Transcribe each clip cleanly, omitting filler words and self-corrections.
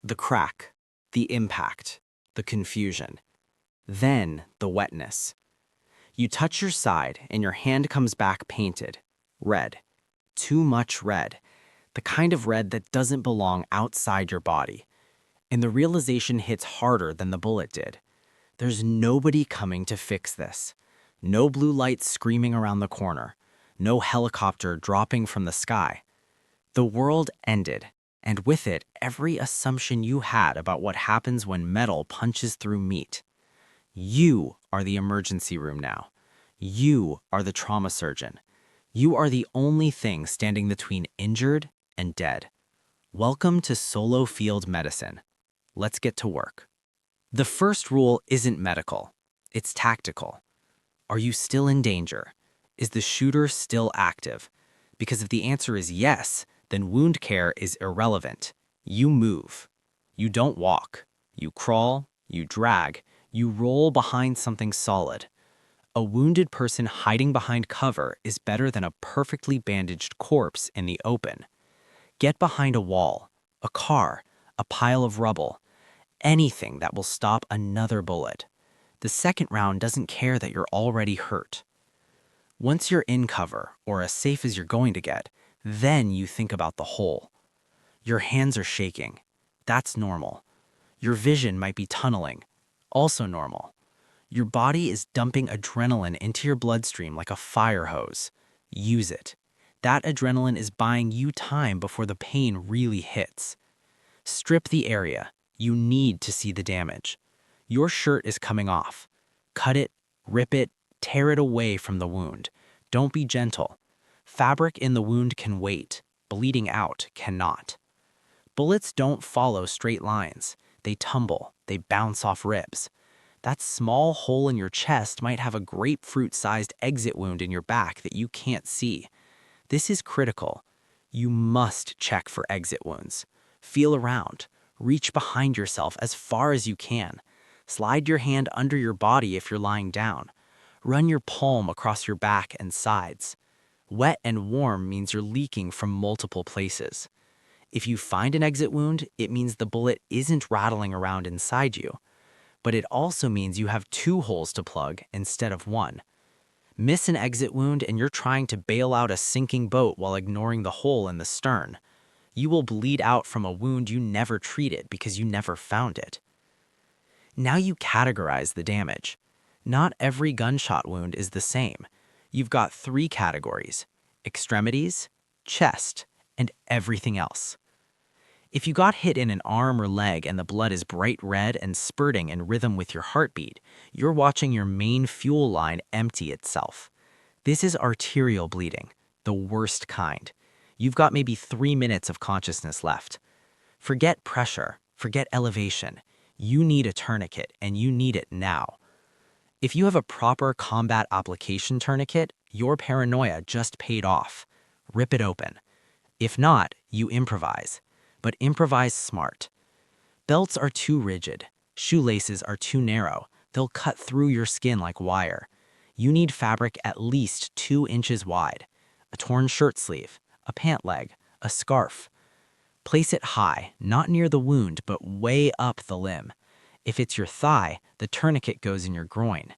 The crack, the impact, the confusion. Then the wetness. You touch your side and your hand comes back painted. Red. Too much red. The kind of red that doesn't belong outside your body. And the realization hits harder than the bullet did. There's nobody coming to fix this. No blue lights screaming around the corner. No helicopter dropping from the sky. The world ended, and with it, every assumption you had about what happens when metal punches through meat. You are the emergency room now. You are the trauma surgeon. You are the only thing standing between injured and dead. Welcome to solo field medicine. Let's get to work. The first rule isn't medical. It's tactical. Are you still in danger? Is the shooter still active? Because if the answer is yes, then wound care is irrelevant. You move. You don't walk. You crawl, you drag, you roll behind something solid. A wounded person hiding behind cover is better than a perfectly bandaged corpse in the open. Get behind a wall, a car, a pile of rubble, anything that will stop another bullet. The second round doesn't care that you're already hurt. Once you're in cover, or as safe as you're going to get, then you think about the whole. Your hands are shaking. That's normal. Your vision might be tunneling. Also normal. Your body is dumping adrenaline into your bloodstream like a fire hose. Use it. That adrenaline is buying you time before the pain really hits. Strip the area. You need to see the damage. Your shirt is coming off. Cut it, rip it, tear it away from the wound. Don't be gentle. Fabric in the wound can wait. Bleeding out cannot. Bullets don't follow straight lines. They tumble. They bounce off ribs. That small hole in your chest might have a grapefruit-sized exit wound in your back that you can't see. This is critical. You must check for exit wounds. Feel around. Reach behind yourself as far as you can. Slide your hand under your body if you're lying down. Run your palm across your back and sides. Wet and warm means you're leaking from multiple places. If you find an exit wound, it means the bullet isn't rattling around inside you. But it also means you have 2 holes to plug instead of 1. Miss an exit wound and you're trying to bail out a sinking boat while ignoring the hole in the stern. You will bleed out from a wound you never treated because you never found it. Now you categorize the damage. Not every gunshot wound is the same. You've got 3 categories: extremities, chest, and everything else. If you got hit in an arm or leg and the blood is bright red and spurting in rhythm with your heartbeat, you're watching your main fuel line empty itself. This is arterial bleeding, the worst kind. You've got maybe 3 minutes of consciousness left. Forget pressure, forget elevation. You need a tourniquet, and you need it now. If you have a proper combat application tourniquet, your paranoia just paid off. Rip it open. If not, you improvise. But improvise smart. Belts are too rigid. Shoelaces are too narrow. They'll cut through your skin like wire. You need fabric at least 2 inches wide. A torn shirt sleeve, a pant leg, a scarf. Place it high, not near the wound, but way up the limb. If it's your thigh, the tourniquet goes in your groin.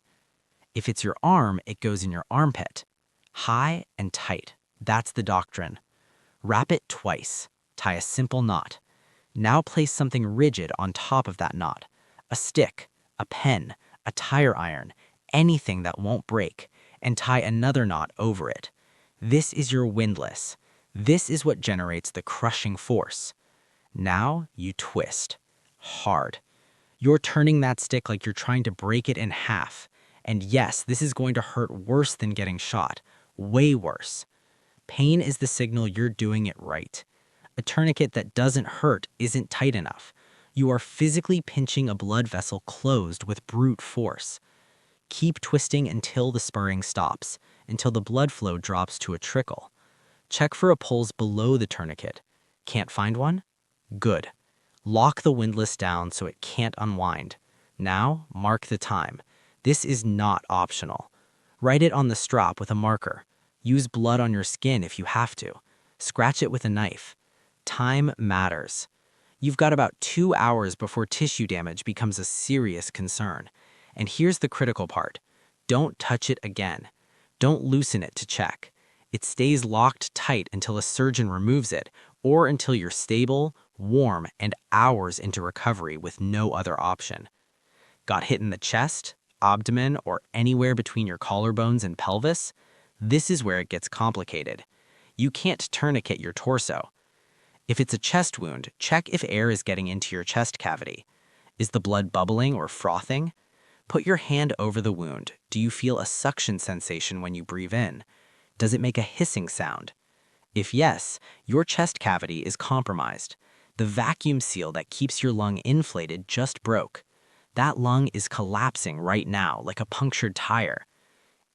If it's your arm, it goes in your armpit. High and tight. That's the doctrine. Wrap it twice. Tie a simple knot. Now place something rigid on top of that knot. A stick, a pen, a tire iron, anything that won't break, and tie another knot over it. This is your windlass. This is what generates the crushing force. Now you twist. Hard. You're turning that stick like you're trying to break it in half. And yes, this is going to hurt worse than getting shot. Way worse. Pain is the signal you're doing it right. A tourniquet that doesn't hurt isn't tight enough. You are physically pinching a blood vessel closed with brute force. Keep twisting until the spurring stops, until the blood flow drops to a trickle. Check for a pulse below the tourniquet. Can't find one? Good. Lock the windlass down so it can't unwind. Now, mark the time. This is not optional. Write it on the strap with a marker. Use blood on your skin if you have to. Scratch it with a knife. Time matters. You've got about 2 hours before tissue damage becomes a serious concern. And here's the critical part. Don't touch it again. Don't loosen it to check. It stays locked tight until a surgeon removes it, or until you're stable, warm, and hours into recovery with no other option. Got hit in the chest, abdomen, or anywhere between your collarbones and pelvis? This is where it gets complicated. You can't tourniquet your torso. If it's a chest wound, check if air is getting into your chest cavity. Is the blood bubbling or frothing? Put your hand over the wound. Do you feel a suction sensation when you breathe in? Does it make a hissing sound? If yes, your chest cavity is compromised. The vacuum seal that keeps your lung inflated just broke. That lung is collapsing right now like a punctured tire.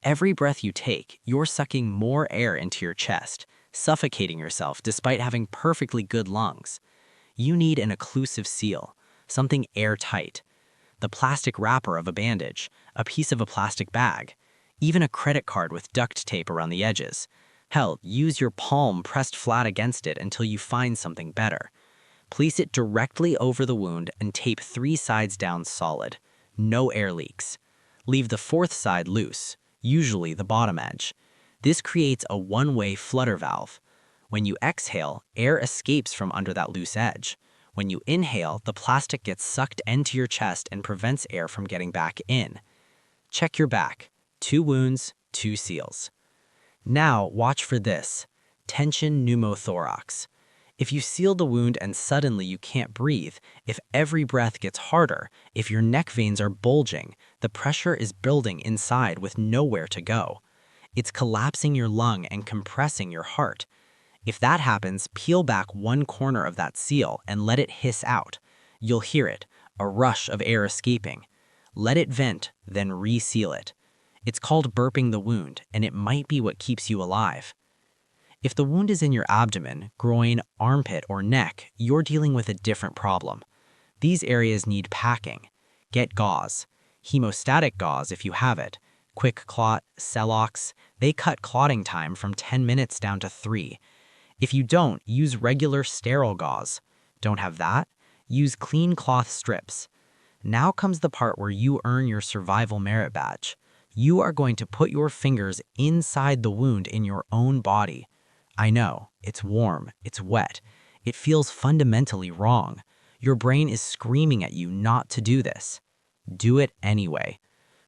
Every breath you take, you're sucking more air into your chest, suffocating yourself despite having perfectly good lungs. You need an occlusive seal, something airtight. The plastic wrapper of a bandage, a piece of a plastic bag, even a credit card with duct tape around the edges. Hell, use your palm pressed flat against it until you find something better. Place it directly over the wound and tape 3 sides down solid. No air leaks. Leave the 4th side loose, usually the bottom edge. This creates a one-way flutter valve. When you exhale, air escapes from under that loose edge. When you inhale, the plastic gets sucked into your chest and prevents air from getting back in. Check your back. 2 wounds, 2 seals. Now, watch for this. Tension pneumothorax. If you seal the wound and suddenly you can't breathe, if every breath gets harder, if your neck veins are bulging, the pressure is building inside with nowhere to go. It's collapsing your lung and compressing your heart. If that happens, peel back one corner of that seal and let it hiss out. You'll hear it, a rush of air escaping. Let it vent, then reseal it. It's called burping the wound, and it might be what keeps you alive. If the wound is in your abdomen, groin, armpit, or neck, you're dealing with a different problem. These areas need packing. Get gauze. Hemostatic gauze if you have it. Quick clot, Celox, they cut clotting time from 10 minutes down to 3. If you don't, use regular sterile gauze. Don't have that? Use clean cloth strips. Now comes the part where you earn your survival merit badge. You are going to put your fingers inside the wound in your own body. I know, it's warm, it's wet. It feels fundamentally wrong. Your brain is screaming at you not to do this. Do it anyway.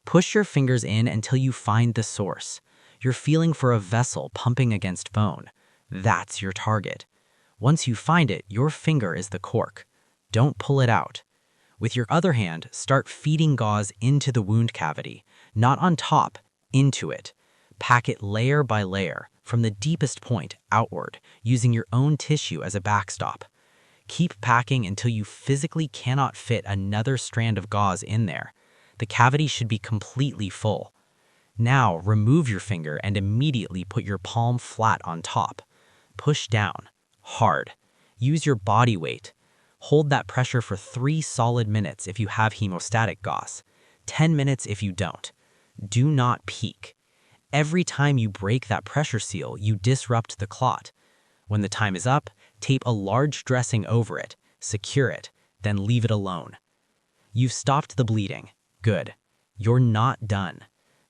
Push your fingers in until you find the source. You're feeling for a vessel pumping against bone. That's your target. Once you find it, your finger is the cork. Don't pull it out. With your other hand, start feeding gauze into the wound cavity, not on top, into it. Pack it layer by layer, from the deepest point outward, using your own tissue as a backstop. Keep packing until you physically cannot fit another strand of gauze in there. The cavity should be completely full. Now, remove your finger and immediately put your palm flat on top. Push down, hard. Use your body weight. Hold that pressure for 3 solid minutes if you have hemostatic gauze. 10 minutes if you don't. Do not peek. Every time you break that pressure seal, you disrupt the clot. When the time is up, tape a large dressing over it, secure it, then leave it alone. You've stopped the bleeding. Good. You're not done.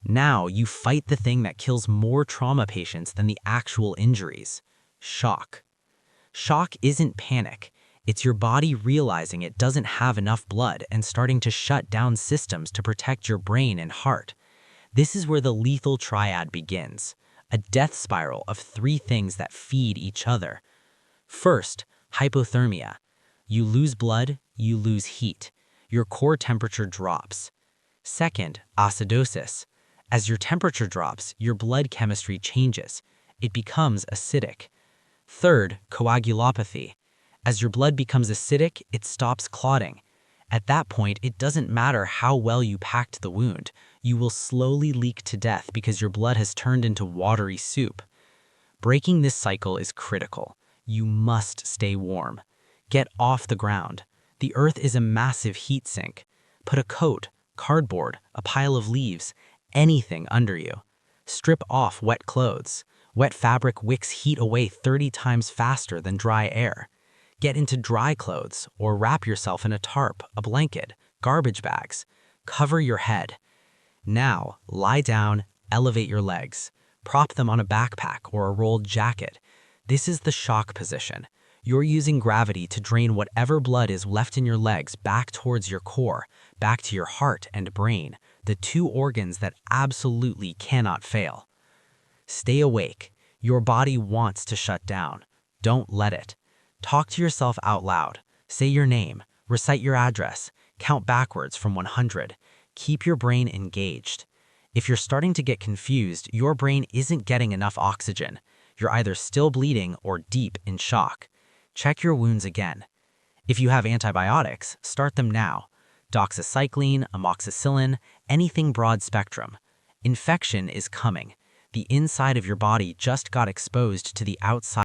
Now you fight the thing that kills more trauma patients than the actual injuries. Shock. Shock isn't panic. It's your body realizing it doesn't have enough blood and starting to shut down systems to protect your brain and heart. This is where the lethal triad begins, a death spiral of 3 things that feed each other. First, hypothermia. You lose blood, you lose heat. Your core temperature drops. Second, acidosis. As your temperature drops, your blood chemistry changes. It becomes acidic. Third, coagulopathy. As your blood becomes acidic, it stops clotting. At that point, it doesn't matter how well you packed the wound. You will slowly leak to death because your blood has turned into watery soup. Breaking this cycle is critical. You must stay warm. Get off the ground. The earth is a massive heat sink. Put a coat, cardboard, a pile of leaves, anything under you. Strip off wet clothes. Wet fabric wicks heat away 30 times faster than dry air. Get into dry clothes or wrap yourself in a tarp, a blanket, garbage bags. Cover your head. Now, lie down, elevate your legs. Prop them on a backpack or a rolled jacket. This is the shock position. You're using gravity to drain whatever blood is left in your legs back towards your core, back to your heart and brain, the two organs that absolutely cannot fail. Stay awake. Your body wants to shut down. Don't let it. Talk to yourself out loud. Say your name. Recite your address. Count backwards from 100. Keep your brain engaged. If you're starting to get confused, your brain isn't getting enough oxygen. You're either still bleeding or deep in shock. Check your wounds again. If you have antibiotics, start them now. Doxycycline, amoxicillin, anything broad spectrum. Infection is coming. The inside of your body just got exposed to the outside.